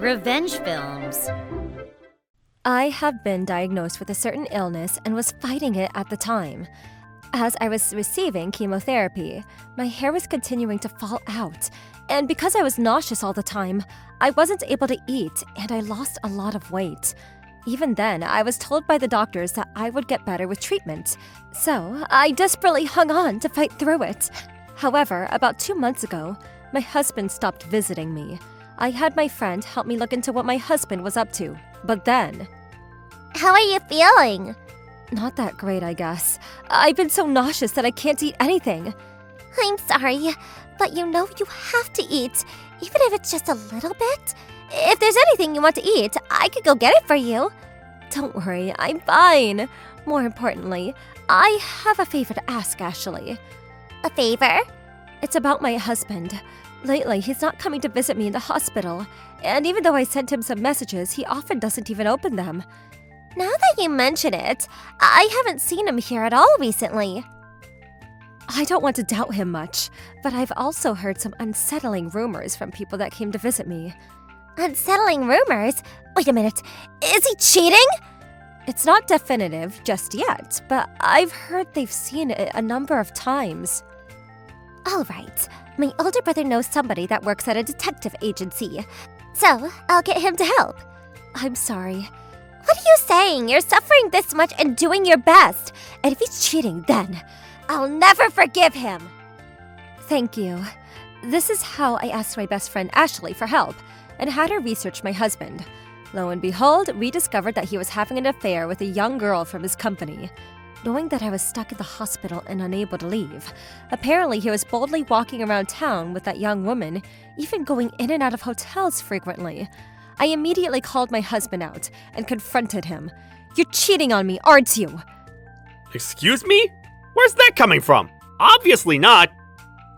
Revenge films. I have been diagnosed with a certain illness and was fighting it at the time. As I was receiving chemotherapy, my hair was continuing to fall out, and because I was nauseous all the time, I wasn't able to eat and I lost a lot of weight. Even then, I was told by the doctors that I would get better with treatment, so I desperately hung on to fight through it. However, about 2 months ago, my husband stopped visiting me. I had my friend help me look into what my husband was up to, but then... How are you feeling? Not that great, I guess. I've been so nauseous that I can't eat anything. I'm sorry, but you know you have to eat, even if it's just a little bit. If there's anything you want to eat, I could go get it for you. Don't worry, I'm fine. More importantly, I have a favor to ask, Ashley. A favor? It's about my husband. Lately, he's not coming to visit me in the hospital, and even though I sent him some messages, he often doesn't even open them. Now that you mention it, I haven't seen him here at all recently. I don't want to doubt him much, but I've also heard some unsettling rumors from people that came to visit me. Unsettling rumors? Wait a minute, is he cheating? It's not definitive just yet, but I've heard they've seen it a number of times. All right, my older brother knows somebody that works at a detective agency, so I'll get him to help. I'm sorry. What are you saying? You're suffering this much and doing your best. And if he's cheating, then I'll never forgive him. Thank you. This is how I asked my best friend Ashley for help and had her research my husband. Lo and behold, we discovered that he was having an affair with a young girl from his company. Knowing that I was stuck in the hospital and unable to leave, apparently he was boldly walking around town with that young woman, even going in and out of hotels frequently. I immediately called my husband out and confronted him. You're cheating on me, aren't you? Excuse me? Where's that coming from? Obviously not.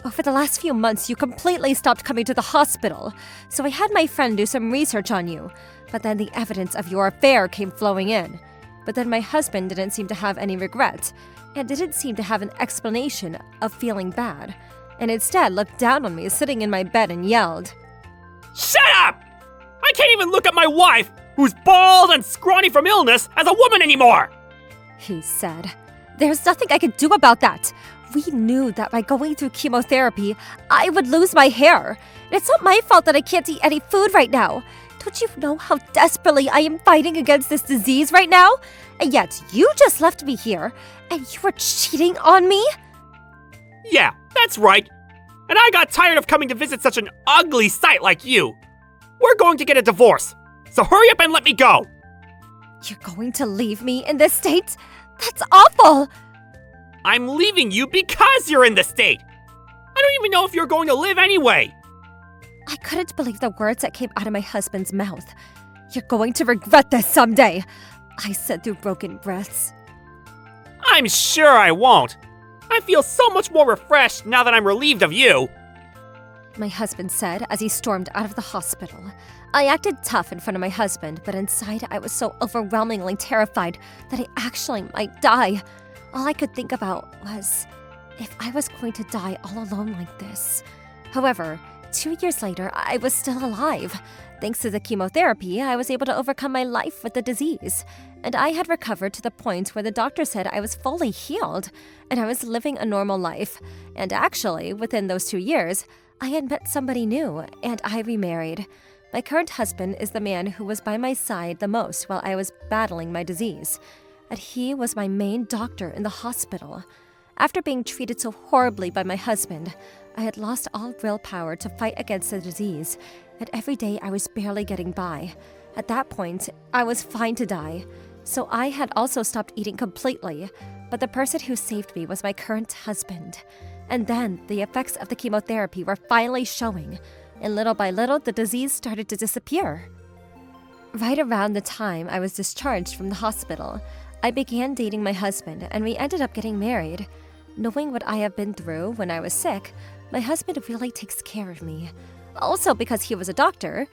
Over the last few months, you completely stopped coming to the hospital, so I had my friend do some research on you, but then the evidence of your affair came flowing in. But then my husband didn't seem to have any regret, and didn't seem to have an explanation of feeling bad, and instead looked down on me sitting in my bed and yelled, Shut up! I can't even look at my wife, who's bald and scrawny from illness, as a woman anymore! He said. There's nothing I could do about that. We knew that by going through chemotherapy, I would lose my hair. And it's not my fault that I can't eat any food right now. Don't you know how desperately I am fighting against this disease right now? And yet you just left me here, and you were cheating on me? Yeah, that's right. And I got tired of coming to visit such an ugly sight like you. We're going to get a divorce, so hurry up and let me go. You're going to leave me in this state? That's awful! I'm leaving you because you're in this state. I don't even know if you're going to live anyway. I couldn't believe the words that came out of my husband's mouth. You're going to regret this someday, I said through broken breaths. I'm sure I won't. I feel so much more refreshed now that I'm relieved of you. My husband said as he stormed out of the hospital. I acted tough in front of my husband, but inside I was so overwhelmingly terrified that I actually might die. All I could think about was if I was going to die all alone like this. However, 2 years later, I was still alive. Thanks to the chemotherapy, I was able to overcome my life with the disease. And I had recovered to the point where the doctor said I was fully healed, and I was living a normal life. And actually, within those 2 years, I had met somebody new, and I remarried. My current husband is the man who was by my side the most while I was battling my disease. And he was my main doctor in the hospital. After being treated so horribly by my husband, I had lost all willpower to fight against the disease, and every day I was barely getting by. At that point, I was fine to die, so I had also stopped eating completely, but the person who saved me was my current husband. And then the effects of the chemotherapy were finally showing, and little by little the disease started to disappear. Right around the time I was discharged from the hospital, I began dating my husband, and we ended up getting married. Knowing what I have been through when I was sick, my husband really takes care of me. Also, because he was a doctor,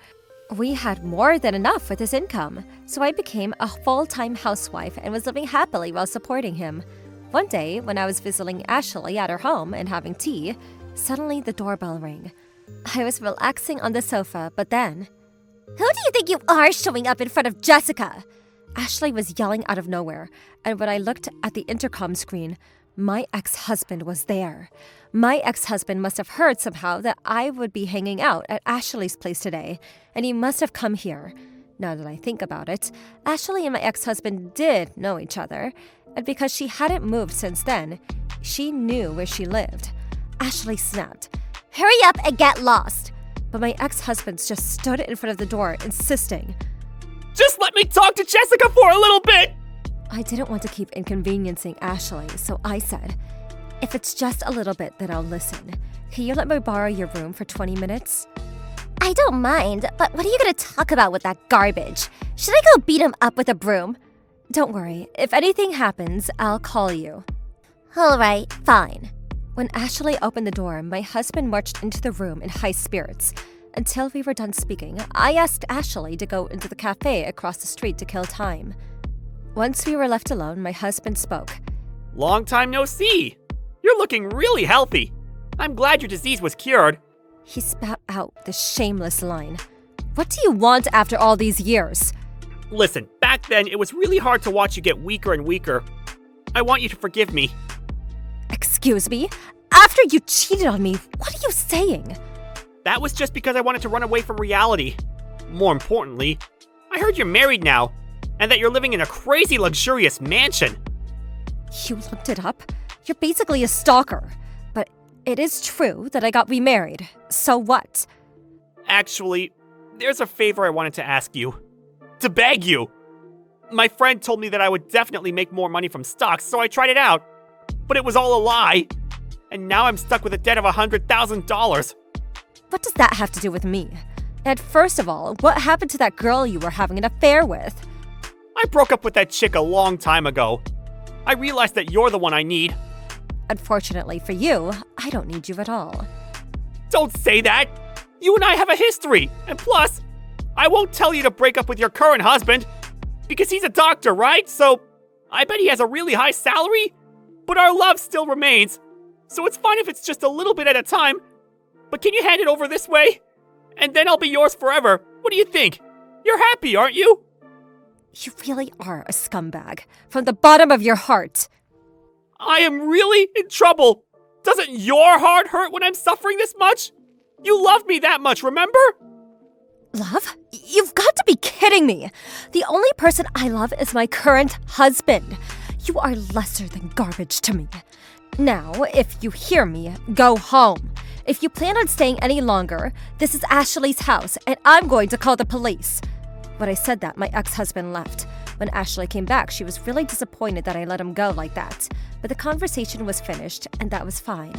we had more than enough with his income, so I became a full-time housewife and was living happily while supporting him. One day, when I was visiting Ashley at her home and having tea, suddenly the doorbell rang. I was relaxing on the sofa, but then Who do you think you are showing up in front of Jessica? Ashley was yelling out of nowhere, and when I looked at the intercom screen, my ex-husband was there. My ex-husband must have heard somehow that I would be hanging out at Ashley's place today, and he must have come here. Now that I think about it, Ashley and my ex-husband did know each other, and because she hadn't moved since then, she knew where she lived. Ashley snapped, Hurry up and get lost. but my ex-husband just stood in front of the door, insisting. Just let me talk to Jessica for a little bit! I didn't want to keep inconveniencing Ashley, so I said, if it's just a little bit, then I'll listen. Can you let me borrow your room for 20 minutes? I don't mind, but what are you going to talk about with that garbage? Should I go beat him up with a broom? Don't worry, if anything happens, I'll call you. All right, fine. When Ashley opened the door, my husband marched into the room in high spirits. Until we were done speaking, I asked Ashley to go into the cafe across the street to kill time. Once we were left alone, my husband spoke. Long time no see. You're looking really healthy. I'm glad your disease was cured. He spat out the shameless line. What do you want after all these years? Listen, back then it was really hard to watch you get weaker and weaker. I want you to forgive me. Excuse me? After you cheated on me, what are you saying? That was just because I wanted to run away from reality. More importantly, I heard you're married now, and that you're living in a crazy luxurious mansion. You looked it up? You're basically a stalker. But it is true that I got remarried. So what? Actually, there's a favor I wanted to ask you. To beg you. My friend told me that I would definitely make more money from stocks, so I tried it out. But it was all a lie. And now I'm stuck with a debt of $100,000. What does that have to do with me? And first of all, what happened to that girl you were having an affair with? I broke up with that chick a long time ago. I realized that you're the one I need. Unfortunately for you, I don't need you at all. Don't say that! You and I have a history, and plus, I won't tell you to break up with your current husband, because he's a doctor, right? So, I bet he has a really high salary, but our love still remains. So it's fine if it's just a little bit at a time, but can you hand it over this way? And then I'll be yours forever. What do you think? You're happy, aren't you? You really are a scumbag, from the bottom of your heart. I am really in trouble. Doesn't your heart hurt when I'm suffering this much? You love me that much, remember? Love? You've got to be kidding me. The only person I love is my current husband. You are lesser than garbage to me. Now, if you hear me, go home. If you plan on staying any longer, this is Ashley's house, and I'm going to call the police. When I said that, my ex-husband left. When Ashley came back, she was really disappointed that I let him go like that. But the conversation was finished, and that was fine.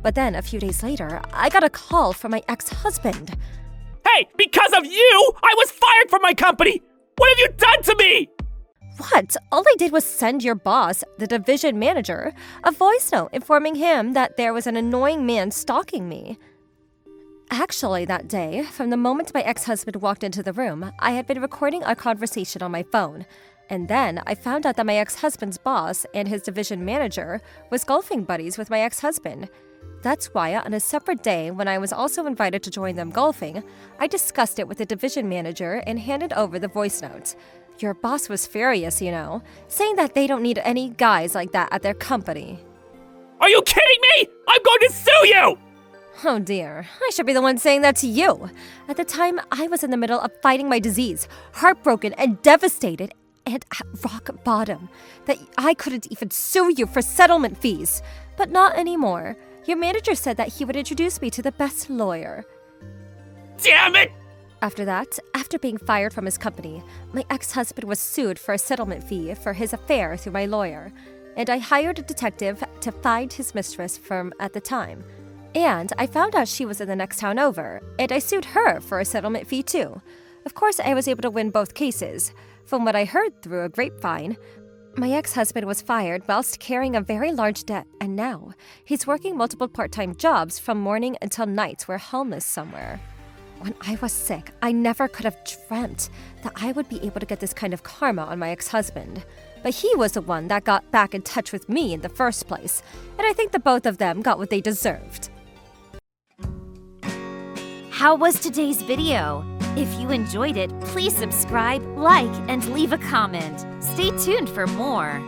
But then, a few days later, I got a call from my ex-husband. Hey, because of you, I was fired from my company! What have you done to me? What? All I did was send your boss, the division manager, a voice note informing him that there was an annoying man stalking me. Actually, that day, from the moment my ex-husband walked into the room, I had been recording our conversation on my phone. And then I found out that my ex-husband's boss and his division manager was golfing buddies with my ex-husband. That's why, on a separate day, when I was also invited to join them golfing, I discussed it with the division manager and handed over the voice note. Your boss was furious, you know, saying that they don't need any guys like that at their company. Are you kidding me? I'm going to sue you! Oh dear, I should be the one saying that to you. At the time, I was in the middle of fighting my disease, heartbroken and devastated, and at rock bottom, that I couldn't even sue you for settlement fees. But not anymore. Your manager said that he would introduce me to the best lawyer. Damn it! After that, after being fired from his company, my ex-husband was sued for a settlement fee for his affair through my lawyer, and I hired a detective to find his mistress from at the time. And I found out she was in the next town over, and I sued her for a settlement fee too. Of course, I was able to win both cases. From what I heard through a grapevine, my ex-husband was fired whilst carrying a very large debt, and now he's working multiple part-time jobs from morning until night where homeless somewhere. When I was sick, I never could have dreamt that I would be able to get this kind of karma on my ex-husband. But he was the one that got back in touch with me in the first place, and I think the both of them got what they deserved. How was today's video? If you enjoyed it, please subscribe, like, and leave a comment. Stay tuned for more.